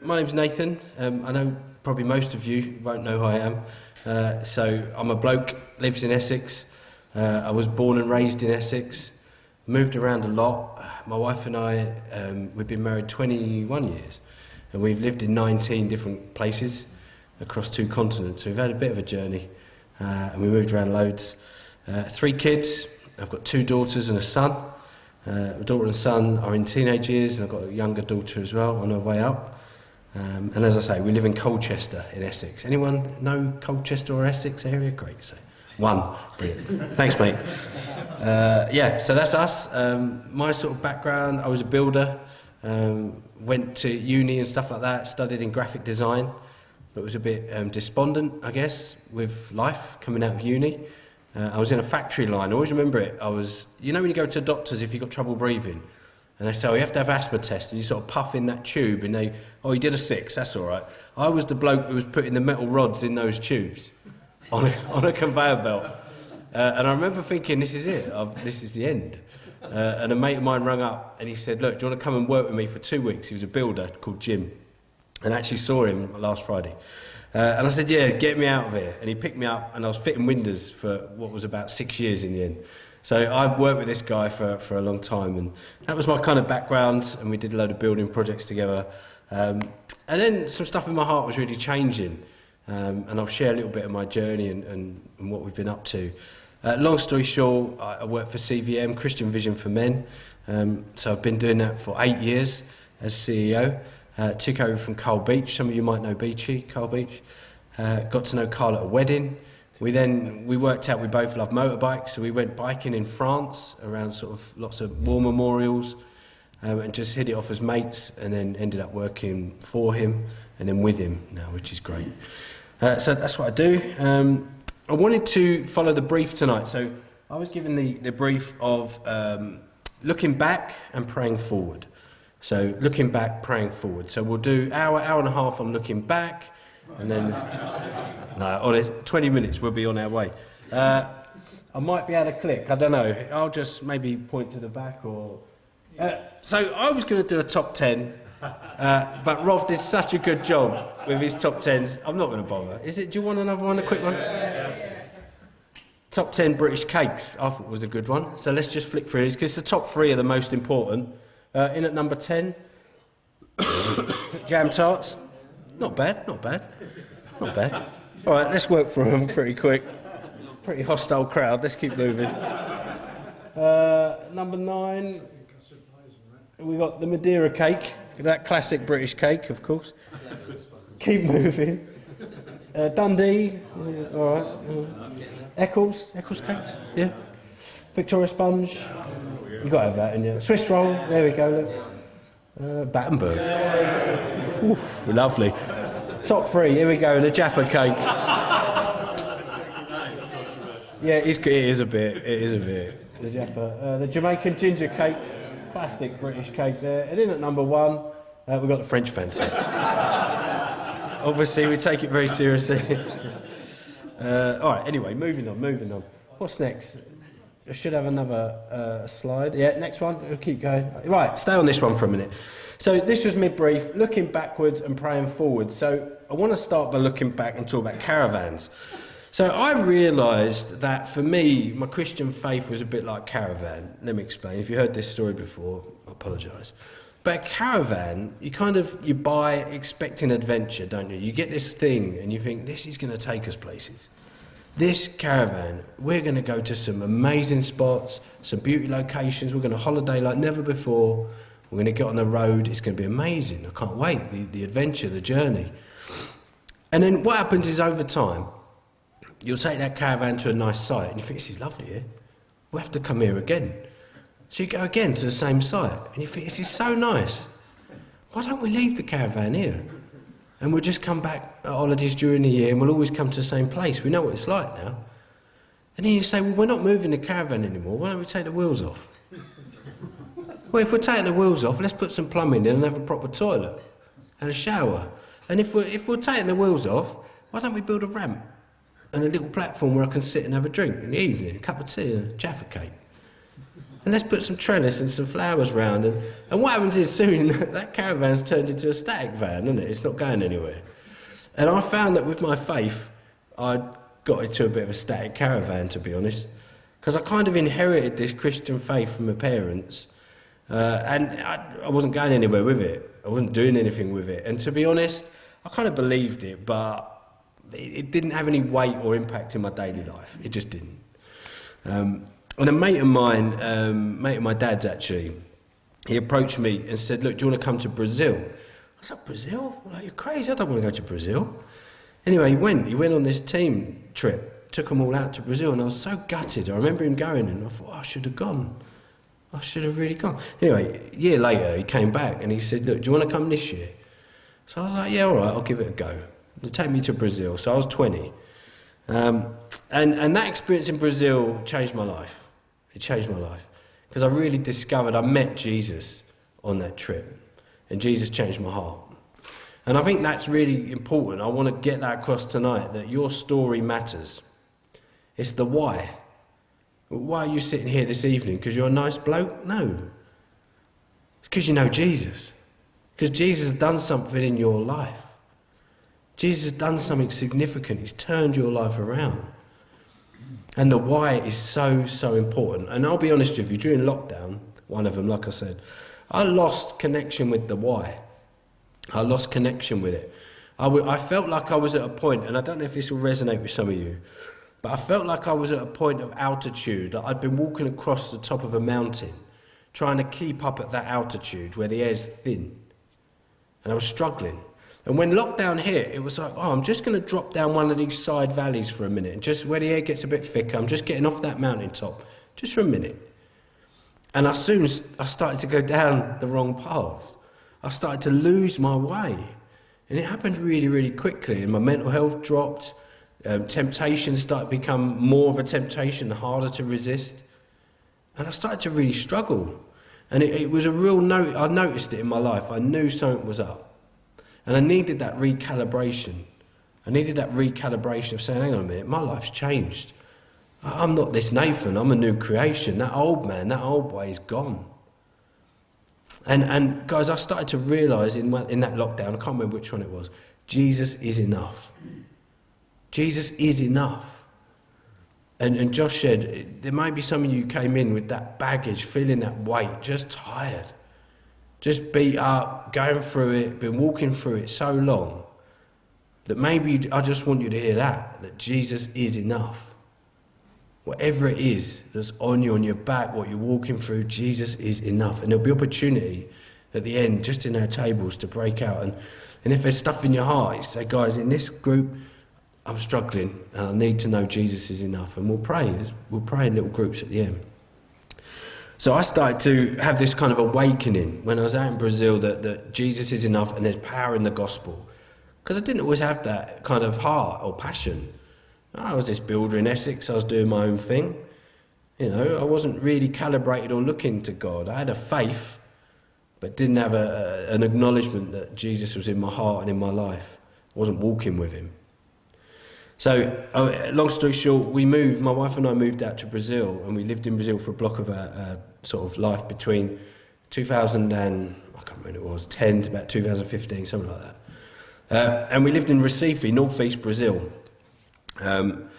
My name's Nathan. I know probably most of you won't know who I am. So I'm a bloke, lives in Essex. I was born and raised in Essex, moved around a lot. My wife and I, we've been married 21 years and we've lived in 19 different places across 2 continents. So we've had a bit of a journey and we moved around loads. 3 kids. I've got 2 daughters and a son. My daughter and son are in teenage years, and I've got a younger daughter as well on her way up. And as I say, we live in Colchester in Essex. Anyone know Colchester or Essex area? Great, so 1. Brilliant. Thanks, mate. So that's us. My sort of background, I was a builder, went to uni and stuff like that, studied in graphic design, but was a bit despondent, I guess, with life coming out of uni. I was in a factory line, I always remember it. I was, you know when you go to doctors if you've got trouble breathing, and they say, oh, you have to have asthma test, and you sort of puff in that tube, and they, oh, you did a 6, that's all right. I was the bloke who was putting the metal rods in those tubes on a conveyor belt. And I remember thinking, this is it, this is the end. And a mate of mine rang up, and he said, look, do you want to come and work with me for 2 weeks? He was a builder called Jim, and I actually saw him last Friday. And I said, yeah, get me out of here. And he picked me up, and I was fitting windows for what was about 6 years in the end. So I've worked with this guy for a long time, and that was my kind of background, and we did a load of building projects together. And then some stuff in my heart was really changing, and I'll share a little bit of my journey and what we've been up to. Long story short, I work for CVM, Christian Vision for Men. So I've been doing that for 8 years as CEO. Took over from Carl Beach. Some of you might know Beachy, Carl Beach. Got to know Carl at a wedding. We worked out we both love motorbikes, so we went biking in France around sort of lots of war memorials, and just hit it off as mates, and then ended up working for him and then with him now, which is great. So that's what I do. I wanted to follow the brief tonight. So I was given the brief of looking back and praying forward. So looking back, praying forward. So we'll do hour and a half on looking back, and then on 20 minutes we'll be on our way. I might be able to click, I don't know. I'll just maybe point to the back or... so I was going to do a top 10, but Rob did such a good job with his top 10s, I'm not going to bother. Do you want another one, a quick one? Top 10 British cakes, I thought was a good one. So let's just flick through these, because the top 3 are the most important. In at number 10, jam tarts. Not bad. All right, let's work through them pretty quick. Pretty hostile crowd, let's keep moving. Number 9, we got the Madeira cake, that classic British cake, of course. Keep moving. Dundee, all right. Eccles cakes, yeah. Victoria sponge. You've got to have that in you. Swiss roll, there we go, look. Battenberg. Oof, lovely. Top 3, here we go, the Jaffa cake. Yeah, it is a bit. The Jaffa. The Jamaican ginger cake, classic British cake there. And in at number 1, we've got the French fancies. Obviously, we take it very seriously. All right, anyway, moving on. What's next? I should have another slide. Yeah, next one. We'll keep going. Right, stay on this one for a minute. So this was mid-brief, looking backwards and praying forward. So I want to start by looking back and talk about caravans. So I realised that for me, my Christian faith was a bit like caravan. Let me explain. If you heard this story before, I apologise. But a caravan, you buy expecting adventure, don't you? You get this thing and you think, this is going to take us places. This caravan, we're going to go to some amazing spots, some beauty locations, we're going to holiday like never before, we're going to get on the road, it's going to be amazing, I can't wait, the adventure, the journey. And then what happens is over time, you'll take that caravan to a nice site and you think, this is lovely here, we'll have to come here again. So you go again to the same site and you think, this is so nice, why don't we leave the caravan here? And we'll just come back at holidays during the year and we'll always come to the same place. We know what it's like now. And then you say, well, we're not moving the caravan anymore. Why don't we take the wheels off? Well, if we're taking the wheels off, let's put some plumbing in and have a proper toilet and a shower. And if we're taking the wheels off, why don't we build a ramp and a little platform where I can sit and have a drink in the evening, a cup of tea and a Jaffa cake? And let's put some trellis and some flowers round. And what happens is soon that caravan's turned into a static van, isn't it? It's not going anywhere. And I found that with my faith, I got into a bit of a static caravan, to be honest, because I kind of inherited this Christian faith from my parents, and I wasn't going anywhere with it. I wasn't doing anything with it. And to be honest, I kind of believed it, but it didn't have any weight or impact in my daily life. It just didn't. And a mate of mine, mate of my dad's actually, he approached me and said, look, do you want to come to Brazil? I was like, Brazil? Like, you're crazy, I don't want to go to Brazil. Anyway, he went on this team trip, took them all out to Brazil, and I was so gutted. I remember him going, and I thought, I should have gone. I should have really gone. Anyway, a year later, he came back and he said, look, do you want to come this year? So I was like, yeah, all right, I'll give it a go. They'll take me to Brazil. So I was 20. And that experience in Brazil changed my life. It changed my life. Because I really discovered, I met Jesus on that trip. And Jesus changed my heart. And I think that's really important. I want to get that across tonight, that your story matters. It's the why. Why are you sitting here this evening? Because you're a nice bloke? No. It's because you know Jesus. Because Jesus has done something in your life. Jesus has done something significant. He's turned your life around. And the why is so, so important. And I'll be honest with you, during lockdown, one of them, like I said, I lost connection with the why. I lost connection with it. I felt like I was at a point, and I don't know if this will resonate with some of you, but I felt like I was at a point of altitude, that I'd been walking across the top of a mountain, trying to keep up at that altitude where the air's thin. And I was struggling. And when lockdown hit, it was like, oh, I'm just going to drop down one of these side valleys for a minute. And just where the air gets a bit thicker, I'm just getting off that mountaintop, just for a minute. And I started to go down the wrong paths. I started to lose my way. And it happened really, really quickly. And my mental health dropped. Temptation started to become more of a temptation, harder to resist. And I started to really struggle. And it was a real note. I noticed it in my life. I knew something was up. And I needed that recalibration. I needed that recalibration of saying, hang on a minute, my life's changed. I'm not this Nathan, I'm a new creation. That old man, that old way is gone. And guys, I started to realise in that lockdown, I can't remember which one it was, Jesus is enough. Jesus is enough. And Josh said, there may be some of you came in with that baggage, feeling that weight, just tired. Just beat up, going through it, been walking through it so long, that maybe I just want you to hear that Jesus is enough. Whatever it is that's on you, on your back, what you're walking through, Jesus is enough. And there'll be opportunity at the end, just in our tables, to break out. And if there's stuff in your heart, you say, guys, in this group, I'm struggling, and I need to know Jesus is enough. And we'll pray. We'll pray in little groups at the end. So I started to have this kind of awakening when I was out in Brazil that Jesus is enough and there's power in the gospel. Because I didn't always have that kind of heart or passion. I was this builder in Essex, I was doing my own thing. You know, I wasn't really calibrated or looking to God. I had a faith, but didn't have an acknowledgement that Jesus was in my heart and in my life. I wasn't walking with him. So, long story short, my wife and I moved out to Brazil, and we lived in Brazil for a block of our sort of life between 2000 and, I can't remember when it was, 10 to about 2015, something like that. And we lived in Recife, northeast Brazil. And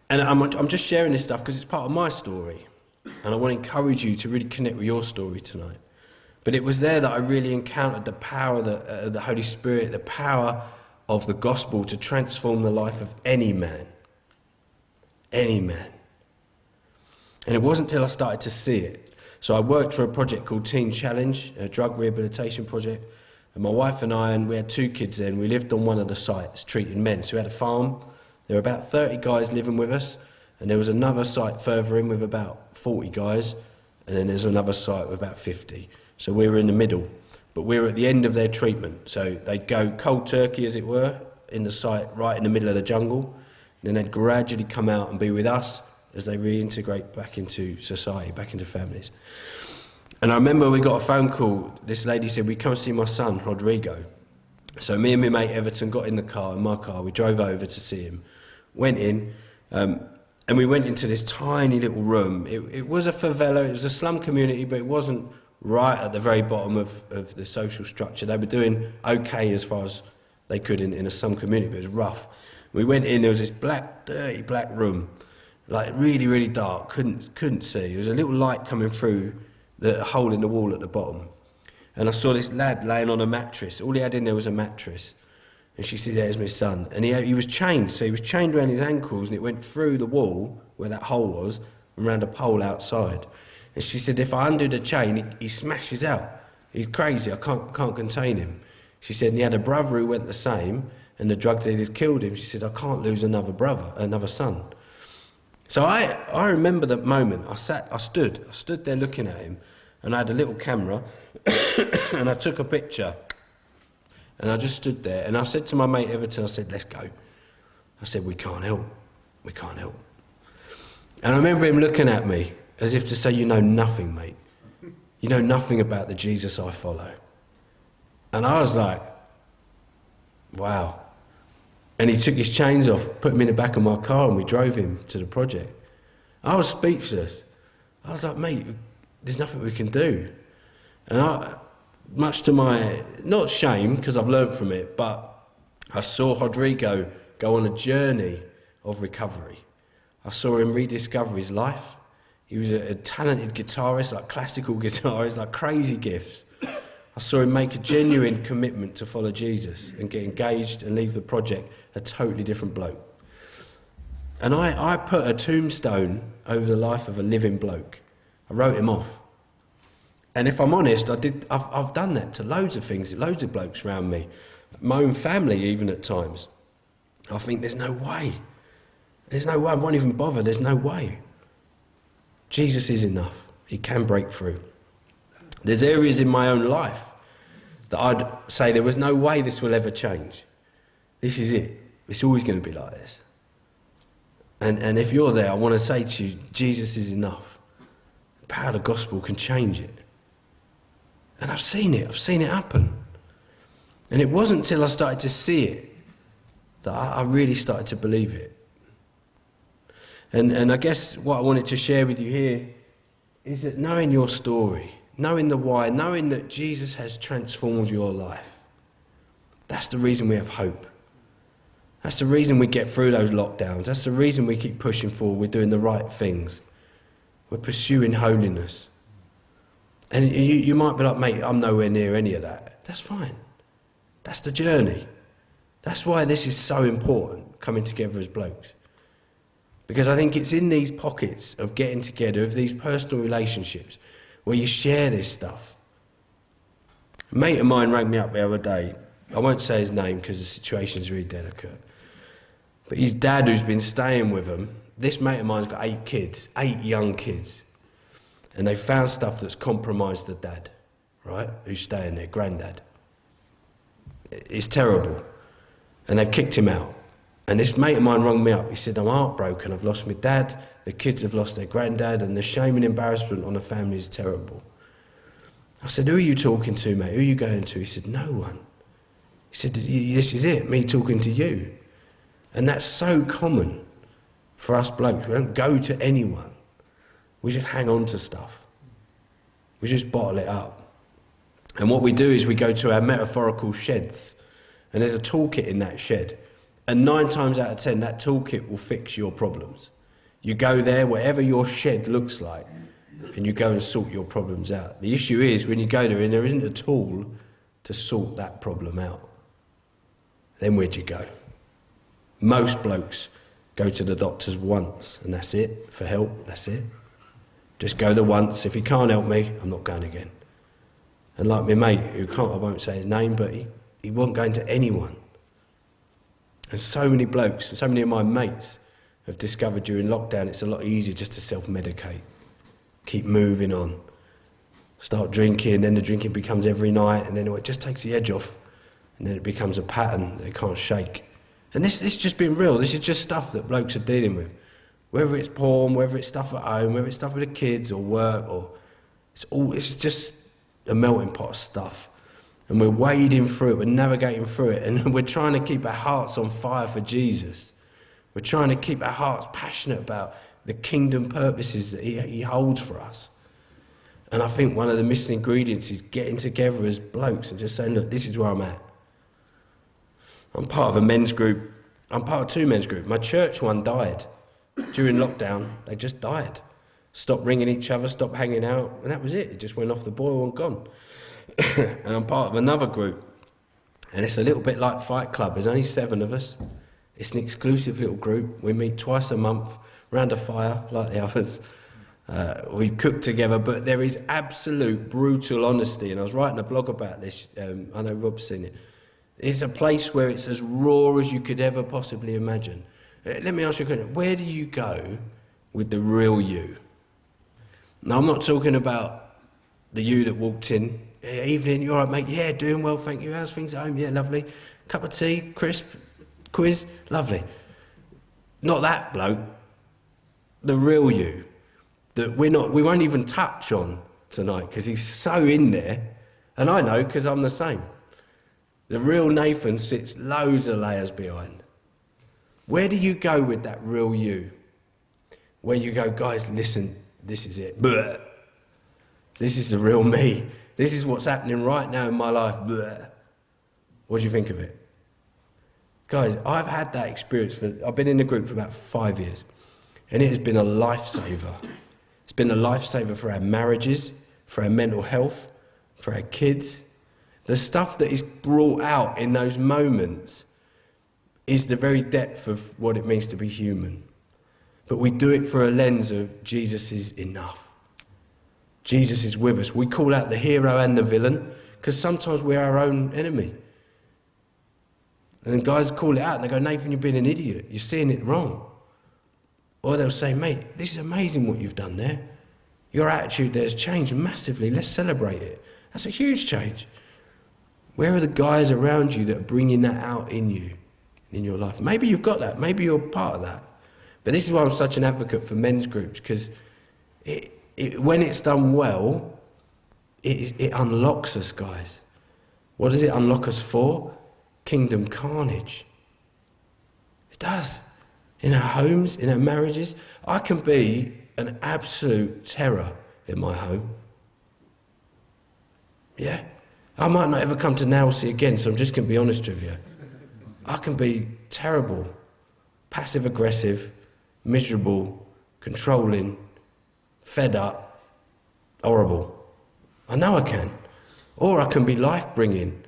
I'm just sharing this stuff because it's part of my story, and I want to encourage you to really connect with your story tonight. But it was there that I really encountered the power of the Holy Spirit, the power of the gospel to transform the life of any man. Any man. And it wasn't until I started to see it. So I worked for a project called Teen Challenge, a drug rehabilitation project. And my wife and I, and we had 2 kids then, we lived on one of the sites treating men. So we had a farm. There were about 30 guys living with us. And there was another site further in with about 40 guys. And then there's another site with about 50. So we were in the middle. But we were at the end of their treatment. So they'd go cold turkey, as it were, in the site right in the middle of the jungle. Then they'd gradually come out and be with us as they reintegrate back into society, back into families. And I remember we got a phone call. This lady said, "We come see my son, Rodrigo." So me and my mate Everton got in my car. We drove over to see him. Went in, and And we went into this tiny little room. It was a favela, it was a slum community, but it wasn't right at the very bottom of the social structure. They were doing okay as far as they could in a slum community, but it was rough. We went in, there was this dirty black room, like really, really dark, couldn't see. There was a little light coming through the hole in the wall at the bottom. And I saw this lad laying on a mattress. All he had in there was a mattress. And she said, there's my son. And he was chained, so he was chained around his ankles, and it went through the wall, where that hole was, and round a pole outside. And she said, if I undo the chain, he smashes out. He's crazy, I can't contain him. She said, and he had a brother who went the same, and the drug dealers killed him. She said, I can't lose another son. So I remember that moment. I stood there looking at him, and I had a little camera, and I took a picture. And I just stood there, and I said to my mate Everton, I said, let's go. I said, we can't help. And I remember him looking at me as if to say, you know nothing, mate. You know nothing about the Jesus I follow. And I was like, wow. And he took his chains off, put him in the back of my car, and we drove him to the project. I was speechless. I was like, mate, there's nothing we can do. And much to my, not shame, because I've learned from it, but I saw Rodrigo go on a journey of recovery. I saw him rediscover his life. He was a talented guitarist, like classical guitarist, like crazy gifts. I saw him make a genuine commitment to follow Jesus and get engaged and leave the project a totally different bloke. And I put a tombstone over the life of a living bloke. I wrote him off. And if I'm honest, I've done that to loads of things, loads of blokes around me, my own family even at times. I think there's no way. I won't even bother, there's no way. Jesus is enough. He can break through. There's areas in my own life that I'd say there was no way this will ever change. This is it. It's always going to be like this. And if you're there, I want to say to you, Jesus is enough. The power of the gospel can change it. And I've seen it happen. And it wasn't until I started to see it that I really started to believe it. And I guess what I wanted to share with you here is that knowing your story, knowing the why, knowing that Jesus has transformed your life, that's the reason we have hope. That's the reason we get through those lockdowns. That's the reason we keep pushing forward. We're doing the right things. We're pursuing holiness. And you might be like, mate, I'm nowhere near any of that. That's fine. That's the journey. That's why this is so important, coming together as blokes. Because I think it's in these pockets of getting together, of these personal relationships, where you share this stuff. A mate of mine rang me up the other day. I won't say his name because the situation's really delicate. But his dad, who's been staying with him, this mate of mine's got 8 young kids. And they found stuff that's compromised the dad, right, who's staying there, granddad. It's terrible. And they've kicked him out. And this mate of mine rang me up. He said, I'm heartbroken. I've lost my dad. The kids have lost their granddad. And the shame and embarrassment on the family is terrible. I said, who are you talking to, mate? Who are you going to? He said, no one. He said, this is it, me talking to you. And that's so common for us blokes. We don't go to anyone. We just hang on to stuff. We just bottle it up. And what we do is we go to our metaphorical sheds. And there's a toolkit in that shed. And 9 times out of 10, that toolkit will fix your problems. You go there, whatever your shed looks like, and you go and sort your problems out. The issue is when you go there and there isn't a tool to sort that problem out. Then where'd you go? Most blokes go to the doctors once, and that's it, for help, that's it. Just go the once. If he can't help me, I'm not going again. And like my mate, who can't, I won't say his name, but he wasn't going to anyone. And so many blokes, so many of my mates have discovered during lockdown it's a lot easier just to self-medicate. Keep moving on. Start drinking, then the drinking becomes every night, and then it just takes the edge off. And then it becomes a pattern that they can't shake. And this is just being real. This is just stuff that blokes are dealing with. Whether it's porn, whether it's stuff at home, whether it's stuff with the kids or work, or it's just a melting pot of stuff. And we're wading through it, we're navigating through it, and we're trying to keep our hearts on fire for Jesus. We're trying to keep our hearts passionate about the kingdom purposes that he holds for us. And I think one of the missing ingredients is getting together as blokes and just saying, look, this is where I'm at. I'm part of a men's group. I'm part of 2 men's groups. My church one died. During lockdown, they just died. Stopped ringing each other, stopped hanging out, and that was it. It just went off the boil and gone. And I'm part of another group. And it's a little bit like Fight Club. There's only 7 of us. It's an exclusive little group. We meet twice a month, round a fire, like the others. We cook together, but there is absolute brutal honesty. And I was writing a blog about this. I know Rob's seen it. It's a place where it's as raw as you could ever possibly imagine. Let me ask you a question. Where do you go with the real you? Now, I'm not talking about the you that walked in. Evening, you all right, mate? Yeah, doing well, thank you. How's things at home? Yeah, lovely. Cup of tea, crisp, quiz, lovely. Not that bloke. The real you. That we won't even touch on tonight because he's so in there. And I know because I'm the same. The real Nathan sits loads of layers behind. Where do you go with that real you? Where you go, guys, listen, this is it. Bleh. This is the real me. This is what's happening right now in my life. Bleh. What do you think of it? Guys, I've had that experience. I've been in the group for about 5 years. And it has been a lifesaver. It's been a lifesaver for our marriages, for our mental health, for our kids. The stuff that is brought out in those moments is the very depth of what it means to be human. But we do it through a lens of Jesus is enough. Jesus is with us. We call out the hero and the villain because sometimes we're our own enemy. And then guys call it out and they go, Nathan, you're being an idiot. You're seeing it wrong. Or they'll say, mate, this is amazing what you've done there. Your attitude there has changed massively. Let's celebrate it. That's a huge change. Where are the guys around you that are bringing that out in you, in your life? Maybe you've got that. Maybe you're part of that. But this is why I'm such an advocate for men's groups, because when it's done well, it unlocks us, guys. What does it unlock us for? Kingdom carnage. It does. In our homes, in our marriages. I can be an absolute terror in my home. Yeah. I might not ever come to Nailsea again, so I'm just going to be honest with you. I can be terrible, passive-aggressive, miserable, controlling, fed up, horrible. I know I can. Or I can be life-bringing,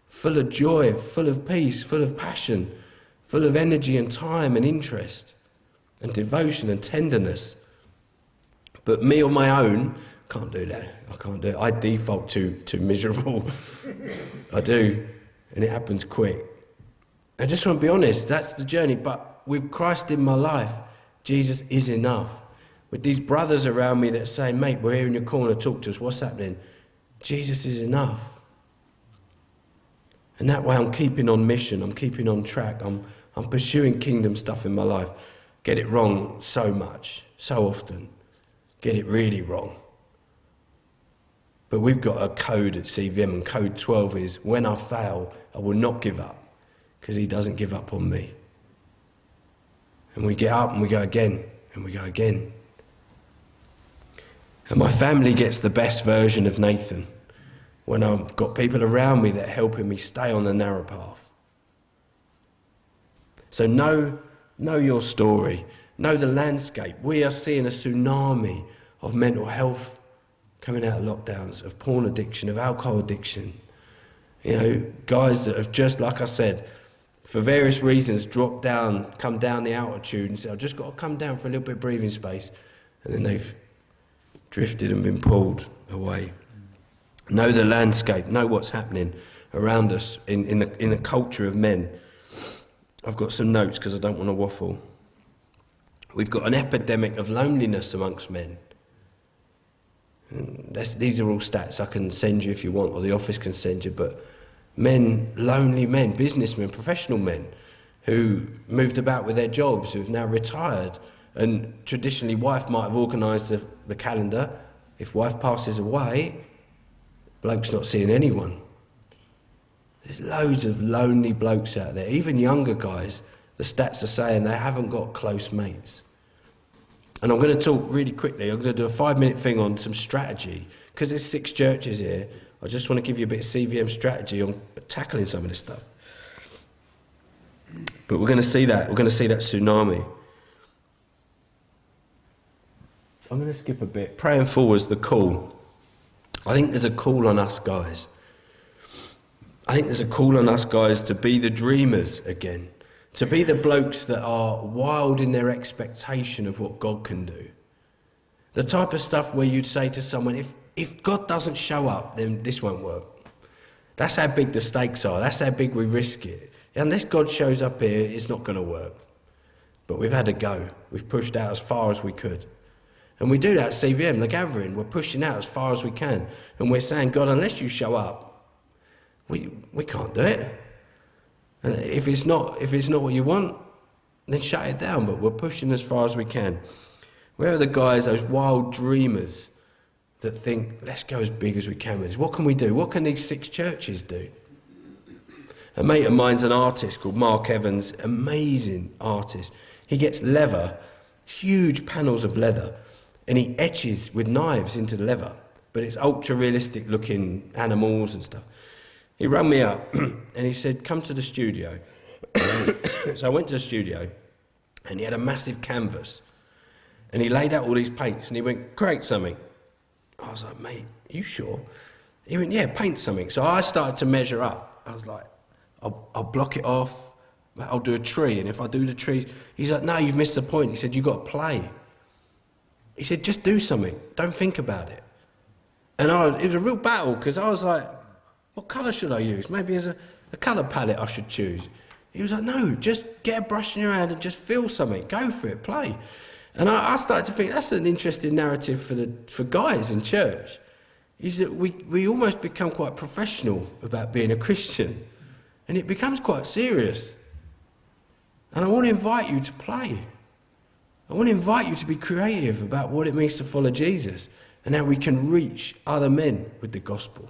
full of joy, full of peace, full of passion, full of energy and time and interest and devotion and tenderness. But me on my own, can't do that. I can't do it. I default to miserable. I do. And it happens quick. I just want to be honest, that's the journey. But with Christ in my life, Jesus is enough. With these brothers around me that say, mate, we're here in your corner, talk to us, what's happening? Jesus is enough. And that way I'm keeping on mission, I'm keeping on track, I'm pursuing kingdom stuff in my life. Get it wrong so much, so often. Get it really wrong. But we've got a code at CVM, and code 12 is, when I fail, I will not give up, because he doesn't give up on me. And we get up and we go again, and we go again. And my family gets the best version of Nathan when I've got people around me that are helping me stay on the narrow path. So know your story. Know the landscape. We are seeing a tsunami of mental health coming out of lockdowns, of porn addiction, of alcohol addiction. You know, guys that have just, like I said, for various reasons dropped down, come down the altitude and said, I've just got to come down for a little bit of breathing space. And then they've drifted and been pulled away. Know the landscape, know what's happening around us in the culture of men. I've got some notes because I don't want to waffle. We've got an epidemic of loneliness amongst men. These are all stats I can send you if you want, or the office can send you, but men, lonely men, businessmen, professional men who moved about with their jobs, who've now retired, and traditionally wife might have organised the calendar. If wife passes away, bloke's not seeing anyone. There's loads of lonely blokes out there, even younger guys the stats are saying they haven't got close mates. And I'm going to talk really quickly. I'm going to do a 5-minute thing on some strategy. Because there's 6 churches here, I just want to give you a bit of CVM strategy on tackling some of this stuff. But we're going to see that. We're going to see that tsunami. I'm going to skip a bit. Praying forwards, the call. I think there's a call on us guys. I think there's a call on us guys to be the dreamers again. To be the blokes that are wild in their expectation of what God can do. The type of stuff where you'd say to someone, if God doesn't show up, then this won't work. That's how big the stakes are. That's how big we risk it. Unless God shows up here, it's not going to work. But we've had a go. We've pushed out as far as we could. And we do that at CVM, the gathering. We're pushing out as far as we can. And we're saying, God, unless you show up, we can't do it. And if it's not what you want, then shut it down. But we're pushing as far as we can. Where are the guys, those wild dreamers that think, let's go as big as we can with this? What can we do? What can these 6 churches do? A mate of mine's an artist called Mark Evans, amazing artist. He gets leather, huge panels of leather, and he etches with knives into the leather. But it's ultra-realistic looking animals and stuff. He rang me up and he said, come to the studio. So I went to the studio and he had a massive canvas. And he laid out all these paints and he went, create something. I was like, mate, are you sure? He went, yeah, paint something. So I started to measure up. I was like, I'll block it off. I'll do a tree. And if I do the tree, he's like, no, you've missed the point. He said, you've got to play. He said, just do something. Don't think about it. And it was a real battle because I was like, what colour should I use? Maybe as a colour palette I should choose. He was like, no, just get a brush in your hand and just feel something. Go for it, play. And I started to think that's an interesting narrative for guys in church, is that we almost become quite professional about being a Christian, and it becomes quite serious. And I want to invite you to play. I want to invite you to be creative about what it means to follow Jesus and how we can reach other men with the gospel.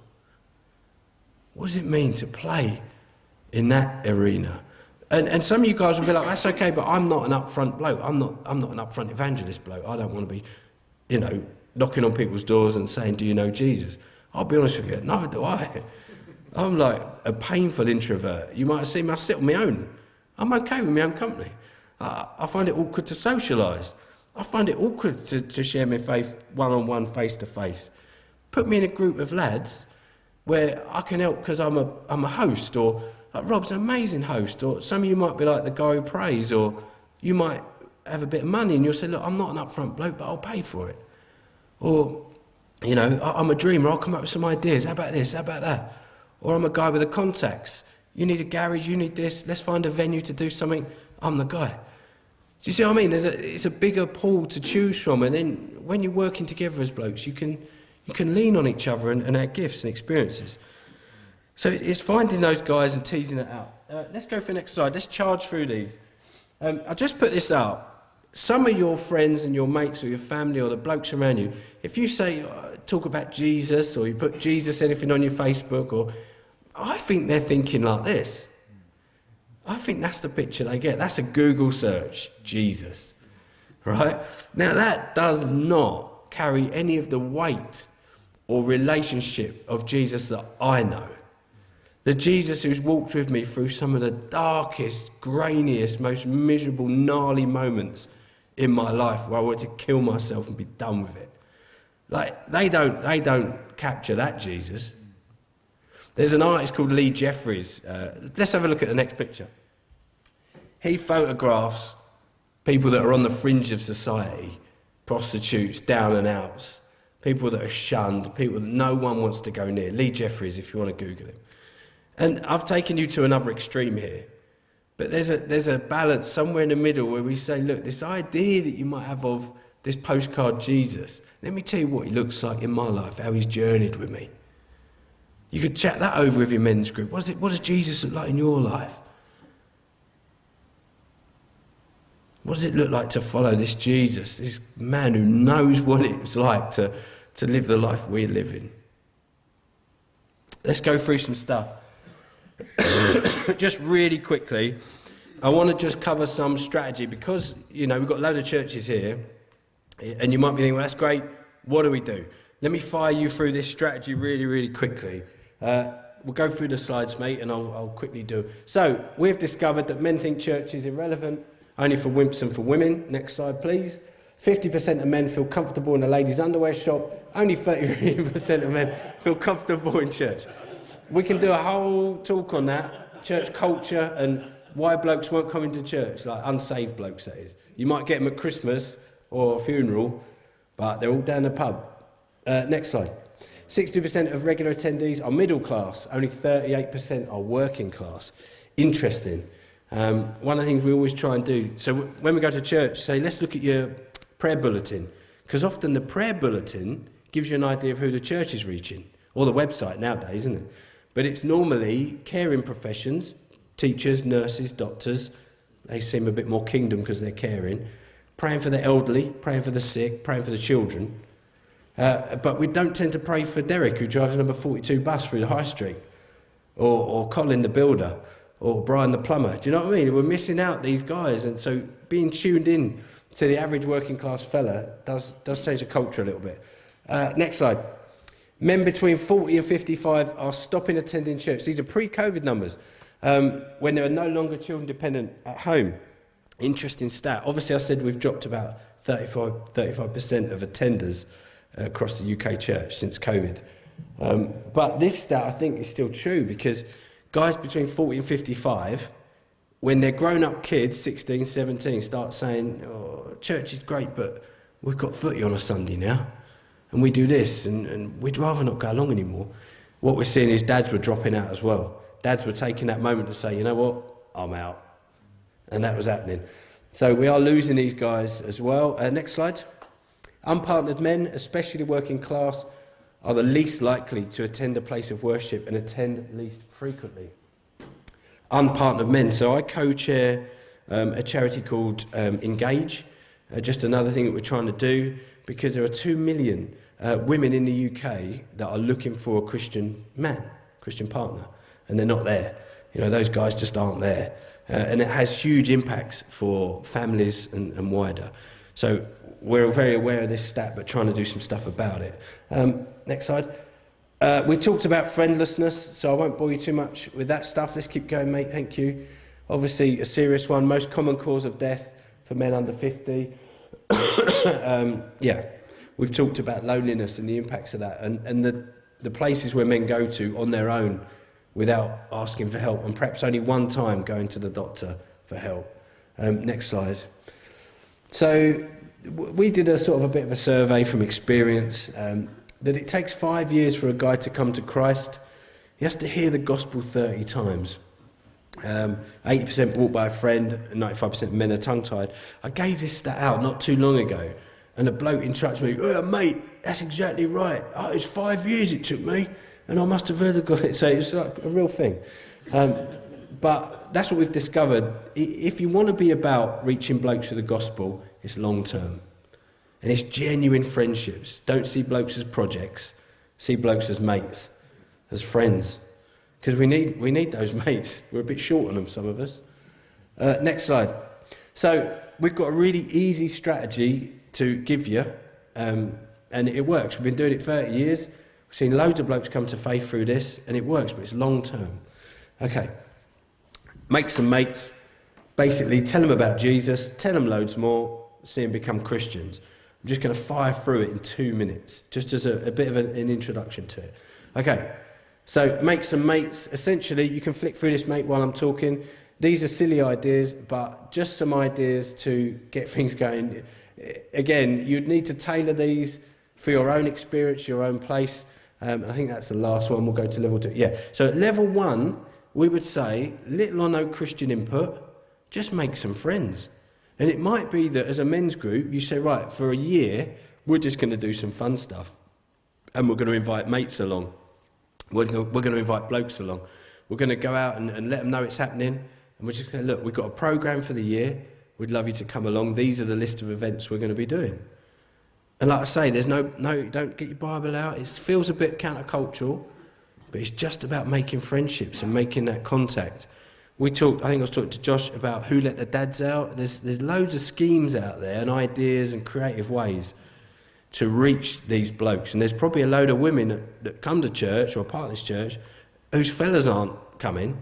What does it mean to play in that arena? And some of you guys will be like, that's okay, but I'm not an upfront bloke. I'm not an upfront evangelist bloke. I don't want to be, knocking on people's doors and saying, do you know Jesus? I'll be honest with you, neither do I. I'm like a painful introvert. You might have seen me, I sit on my own. I'm okay with my own company. I find it awkward to socialise. I find it awkward to share my faith one-on-one, face-to-face. Put me in a group of lads where I can help because I'm a host, or like Rob's an amazing host, or some of you might be like the guy who prays, or you might have a bit of money and you'll say, look, I'm not an upfront bloke, but I'll pay for it. Or, I'm a dreamer, I'll come up with some ideas, how about this, how about that? Or I'm a guy with the contacts, you need a garage, you need this, let's find a venue to do something, I'm the guy. Do you see what I mean? It's a bigger pool to choose from, and then when you're working together as blokes, you can lean on each other and our gifts and experiences. So it's finding those guys and teasing it out. Let's go for the next slide. Let's charge through these. I just put this out. Some of your friends and your mates or your family or the blokes around you, if you say, talk about Jesus, or you put Jesus anything on your Facebook, or I think they're thinking like this. I think that's the picture they get. That's a Google search, Jesus. Right? Now that does not carry any of the weight or relationship of Jesus that I know. The Jesus who's walked with me through some of the darkest, grainiest, most miserable, gnarly moments in my life where I wanted to kill myself and be done with it. Like, they don't capture that Jesus. There's an artist called Lee Jeffries. Let's have a look at the next picture. He photographs people that are on the fringe of society, prostitutes, down and outs, people that are shunned, people that no one wants to go near. Lee Jeffries, if you want to Google him. And I've taken you to another extreme here, but there's a balance somewhere in the middle where we say, look, this idea that you might have of this postcard Jesus, let me tell you what he looks like in my life, how he's journeyed with me. You could chat that over with your men's group. What does Jesus look like in your life? What does it look like to follow this Jesus, this man who knows what it's like to live the life we're living? Let's go through some stuff. Just really quickly, I want to just cover some strategy because, we've got a load of churches here and you might be thinking, well, that's great. What do we do? Let me fire you through this strategy really, really quickly. We'll go through the slides, mate, and I'll quickly do it. So we've discovered that men think church is irrelevant, only for wimps and for women. Next slide, please. 50% of men feel comfortable in a ladies' underwear shop. Only 33% of men feel comfortable in church. We can do a whole talk on that, church culture and why blokes won't come into church, like unsaved blokes, that is. You might get them at Christmas or a funeral, but they're all down the pub. Next slide. 60% of regular attendees are middle class, only 38% are working class. Interesting. One of the things we always try and do, so when we go to church, say, let's look at your prayer bulletin, because often the prayer bulletin gives you an idea of who the church is reaching, or the website nowadays, isn't it? But it's normally caring professions, teachers, nurses, doctors. They seem a bit more kingdom because they're caring. Praying for the elderly, praying for the sick, praying for the children. But we don't tend to pray for Derek, who drives number 42 bus through the high street, or Colin the builder, or Brian the plumber. Do you know what I mean? We're missing out these guys, and so being tuned in to the average working class fella does change the culture a little bit. Next slide. Men between 40 and 55 are stopping attending church. These are pre-COVID numbers, when there are no longer children dependent at home. Interesting stat. Obviously, I said we've dropped about 35% of attenders across the UK church since COVID. But this stat, I think, is still true because guys between 40 and 55, when their grown-up kids, 16, 17, start saying, oh, church is great, but we've got footy on a Sunday now, and we do this, and we'd rather not go along anymore. What we're seeing is dads were dropping out as well. Dads were taking that moment to say, you know what, I'm out. And that was happening. So we are losing these guys as well. Next slide. Unpartnered men, especially the working class, are the least likely to attend a place of worship and attend least frequently. Unpartnered men. So I co-chair a charity called Engage, just another thing that we're trying to do, because there are 2 million women in the UK that are looking for a Christian man, Christian partner, and they're not there. Those guys just aren't there. And it has huge impacts for families and wider. So we're very aware of this stat, but trying to do some stuff about it. Next slide. We talked about friendlessness, so I won't bore you too much with that stuff. Let's keep going, mate. Thank you. Obviously, a serious one. Most common cause of death for men under 50. We've talked about loneliness and the impacts of that, and the places where men go to on their own without asking for help, and perhaps only one time going to the doctor for help. Next slide. So we did a bit of a survey from experience that it takes 5 years for a guy to come to Christ. He has to hear the gospel 30 times. 80% brought by a friend, and 95% of men are tongue-tied. I gave this stat out not too long ago, and a bloke interrupts me, oh, mate, that's exactly right. Oh, it's 5 years it took me, and I must have heard of God. So it's like a real thing. But that's what we've discovered. If you want to be about reaching blokes with the gospel, it's long-term. And it's genuine friendships. Don't see blokes as projects. See blokes as mates, as friends. Because we need those mates. We're a bit short on them, some of us. Next slide. So we've got a really easy strategy to give you, and it works. We've been doing it 30 years. We've seen loads of blokes come to faith through this, and it works, but it's long-term. Okay. Make some mates. Basically, tell them about Jesus. Tell them loads more. See them become Christians. I'm just going to fire through it in 2 minutes, just as a bit of an introduction to it. Okay. So make some mates. Essentially, you can flick through this, mate, while I'm talking. These are silly ideas, but just some ideas to get things going. Again, you'd need to tailor these for your own experience, your own place. I think that's the last one. We'll go to level 2. Yeah. So at level 1, we would say, little or no Christian input, just make some friends. And it might be that as a men's group, you say, right, for a year, we're just going to do some fun stuff. And we're going to invite mates along. We're going to invite blokes along. We're going to go out and let them know it's happening. And we're just going to say, look, we've got a programme for the year. We'd love you to come along. These are the list of events we're going to be doing. And like I say, there's no, don't get your Bible out. It feels a bit countercultural, but it's just about making friendships and making that contact I think I was talking to Josh about who let the dads out. There's loads of schemes out there and ideas and creative ways to reach these blokes. And there's probably a load of women that come to church or part of this church whose fellas aren't coming,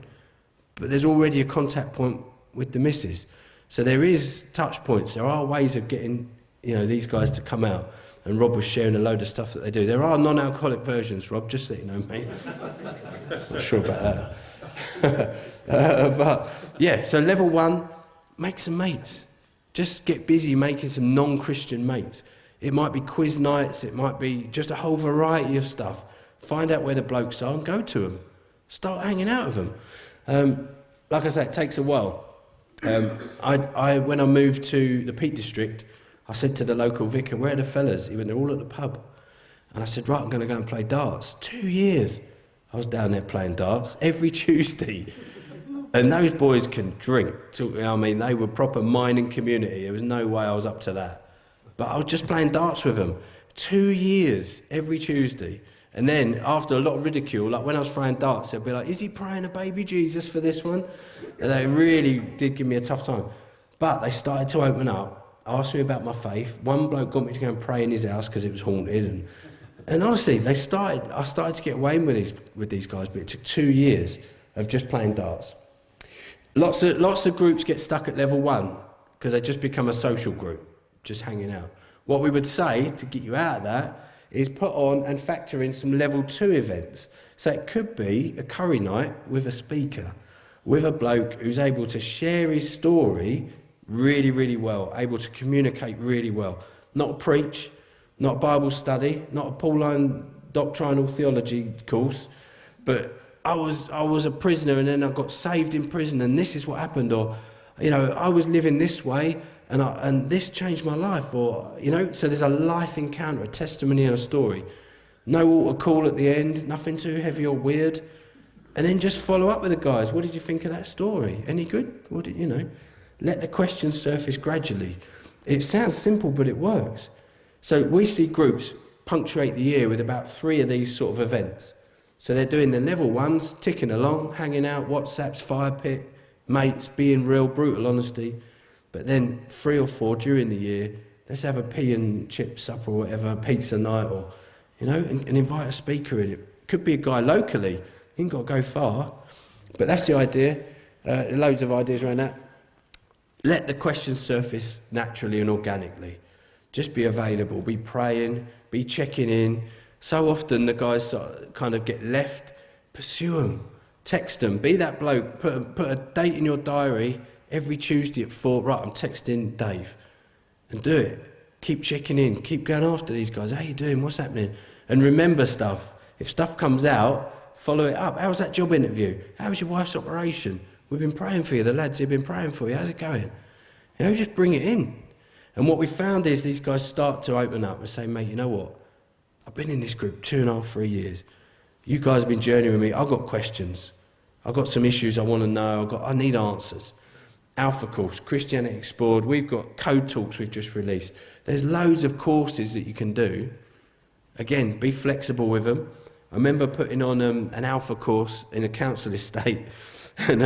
but there's already a contact point with the missus. So there is touch points. There are ways of getting, these guys to come out. And Rob was sharing a load of stuff that they do. There are non-alcoholic versions, Rob, just so you know, mate. Not sure about that. But yeah, so level 1, make some mates. Just get busy making some non-Christian mates. It might be quiz nights, it might be just a whole variety of stuff. Find out where the blokes are and go to them. Start hanging out with them. Like I say, it takes a while. When I moved to the Peak District, I said to the local vicar, where are the fellas? He went, they're all at the pub. And I said, right, I'm going to go and play darts. 2 years I was down there playing darts every Tuesday. And those boys can drink. I mean, they were proper mining community. There was no way I was up to that. But I was just playing darts with them. 2 years every Tuesday. And then, after a lot of ridicule, like when I was throwing darts, they'd be like, is he praying a baby Jesus for this one? And they really did give me a tough time. But they started to open up. Asked me about my faith. One bloke got me to go and pray in his house because it was haunted, and honestly, I started to get away with these guys, but it took 2 years of just playing darts. Lots of groups get stuck at level 1 because they just become a social group, just hanging out. What we would say to get you out of that is put on and factor in some level 2 events. So it could be a curry night with a speaker, with a bloke who's able to share his story really, really well, able to communicate really well. Not preach, not Bible study, not a Pauline doctrinal theology course, but I was a prisoner and then I got saved in prison and this is what happened, or I was living this way and this changed my life, or so there's a life encounter, a testimony and a story. No altar call at the end, nothing too heavy or weird, and then just follow up with the guys. What did you think of that story? Any good? What did Let the questions surface gradually. It sounds simple, but it works. So we see groups punctuate the year with about 3 of these sort of events. So they're doing the level 1s, ticking along, hanging out, WhatsApps, fire pit, mates, being real, brutal honesty. But then 3 or 4 during the year, let's have a pea and chip supper or whatever, pizza night, or and invite a speaker in. It could be a guy locally. You ain't got to go far. But that's the idea. Loads of ideas around that. Let the questions surface naturally and organically. Just be available, be praying, be checking in. So often the guys kind of get left. Pursue them, text them, be that bloke. Put a date in your diary every Tuesday at 4. Right, I'm texting Dave, and do it. Keep checking in, keep going after these guys. How you doing? What's happening? And remember stuff. If stuff comes out, follow it up. How was that job interview? How was your wife's operation? We've been praying for you. The lads have been praying for you. How's it going? Just bring it in. And what we found is these guys start to open up and say, mate, you know what? I've been in this group 2.5, 3 years. You guys have been journeying with me. I've got questions. I've got some issues I want to know. I need answers. Alpha course, Christianity Explored. We've got code talks we've just released. There's loads of courses that you can do. Again, be flexible with them. I remember putting on an alpha course in a council estate. And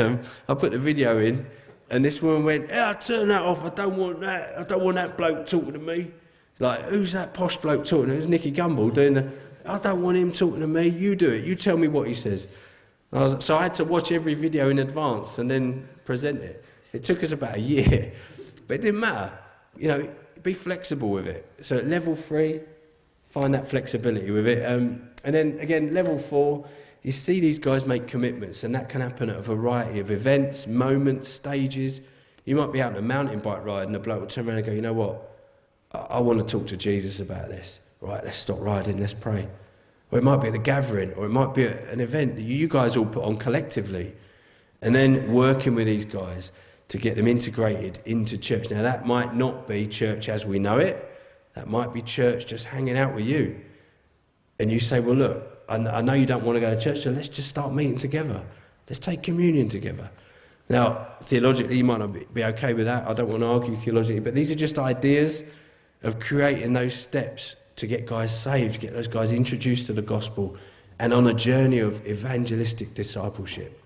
I put the video in, and this woman went, turn that off, I don't want that bloke talking to me. Like, who's that posh bloke talking to me? It was Nicky Gumbel doing I don't want him talking to me, you do it, you tell me what he says. So I had to watch every video in advance and then present it. It took us about a year, but it didn't matter. Be flexible with it. So at level 3, find that flexibility with it. And then again, level 4, you see these guys make commitments, and that can happen at a variety of events, moments, stages. You might be out on a mountain bike ride and the bloke will turn around and go, you know what, I want to talk to Jesus about this. Right, let's stop riding, let's pray. Or it might be at a gathering, or it might be at an event that you guys all put on collectively. And then working with these guys to get them integrated into church. Now that might not be church as we know it. That might be church just hanging out with you. And you say, well look, I know you don't want to go to church, so let's just start meeting together. Let's take communion together. Now, theologically, you might not be okay with that. I don't want to argue theologically, but these are just ideas of creating those steps to get guys saved, get those guys introduced to the gospel, and on a journey of evangelistic discipleship,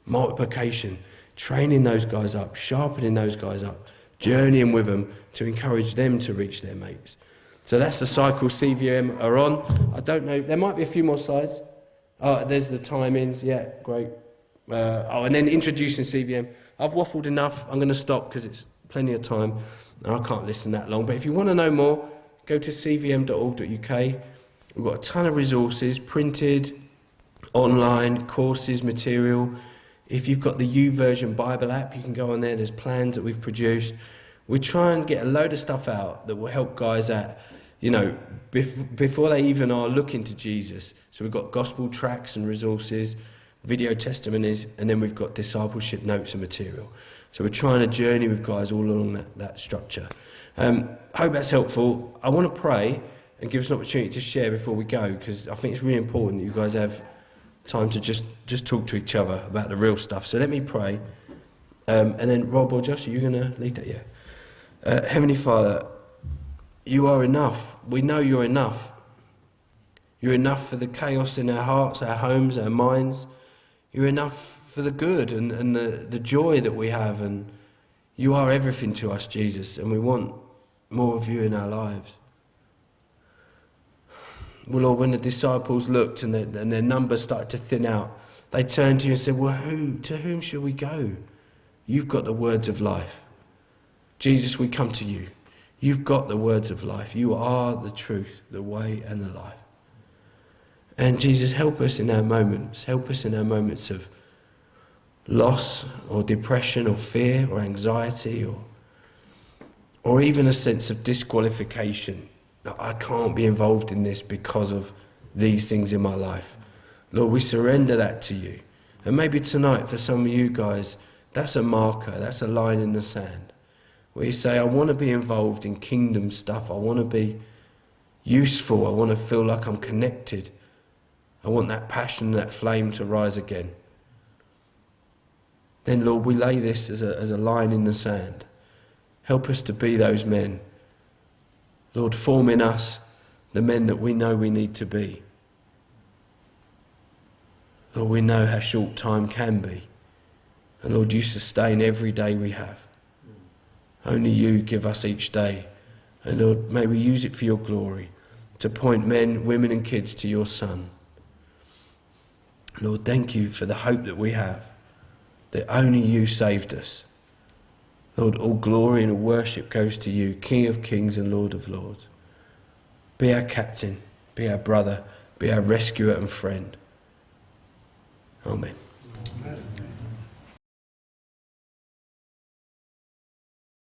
multiplication. training those guys up, sharpening those guys up, journeying with them to encourage them to reach their mates. So that's the cycle CVM are on. I don't know, there might be a few more slides. Oh, there's the timings, yeah, great. And then introducing CVM. I've waffled enough, I'm going to stop because it's plenty of time. I can't listen that long, but if you want to know more, go to cvm.org.uk. We've got a ton of resources, printed, online, courses, material. If you've got the YouVersion Bible app, you can go on there, there's plans that we've produced. We try and get a load of stuff out that will help guys at, before they even are looking to Jesus. So we've got gospel tracks and resources, video testimonies, and then we've got discipleship notes and material. So we're trying to journey with guys all along that structure. Hope that's helpful. I want to pray and give us an opportunity to share before we go, because I think it's really important that you guys have time to just talk to each other about the real stuff. So let me pray. And then Rob or Josh, are you going to lead that? Yeah. Heavenly Father, you are enough. We know you're enough. You're enough for the chaos in our hearts, our homes, our minds. You're enough for the good and the joy that we have. And you are everything to us, Jesus, and we want more of you in our lives. Well, Lord, when the disciples looked and their numbers started to thin out, they turned to you and said, well, to whom shall we go? You've got the words of life. Jesus, we come to you. You've got the words of life. You are the truth, the way and the life. And Jesus, help us in our moments. Help us in our moments of loss or depression or fear or anxiety or even a sense of disqualification. I can't be involved in this because of these things in my life. Lord, we surrender that to you. And maybe tonight for some of you guys, that's a marker, that's a line in the sand, where you say, I want to be involved in kingdom stuff. I want to be useful. I want to feel like I'm connected. I want that passion, that flame to rise again. Then, Lord, we lay this as a line in the sand. Help us to be those men. Lord, form in us the men that we know we need to be. Lord, we know how short time can be. And Lord, you sustain every day we have. Only you give us each day. And Lord, may we use it for your glory, to point men, women and kids to your Son. Lord, thank you for the hope that we have, that only you saved us. Lord, all glory and all worship goes to you, King of kings and Lord of lords. Be our captain, be our brother, be our rescuer and friend. Amen. Amen.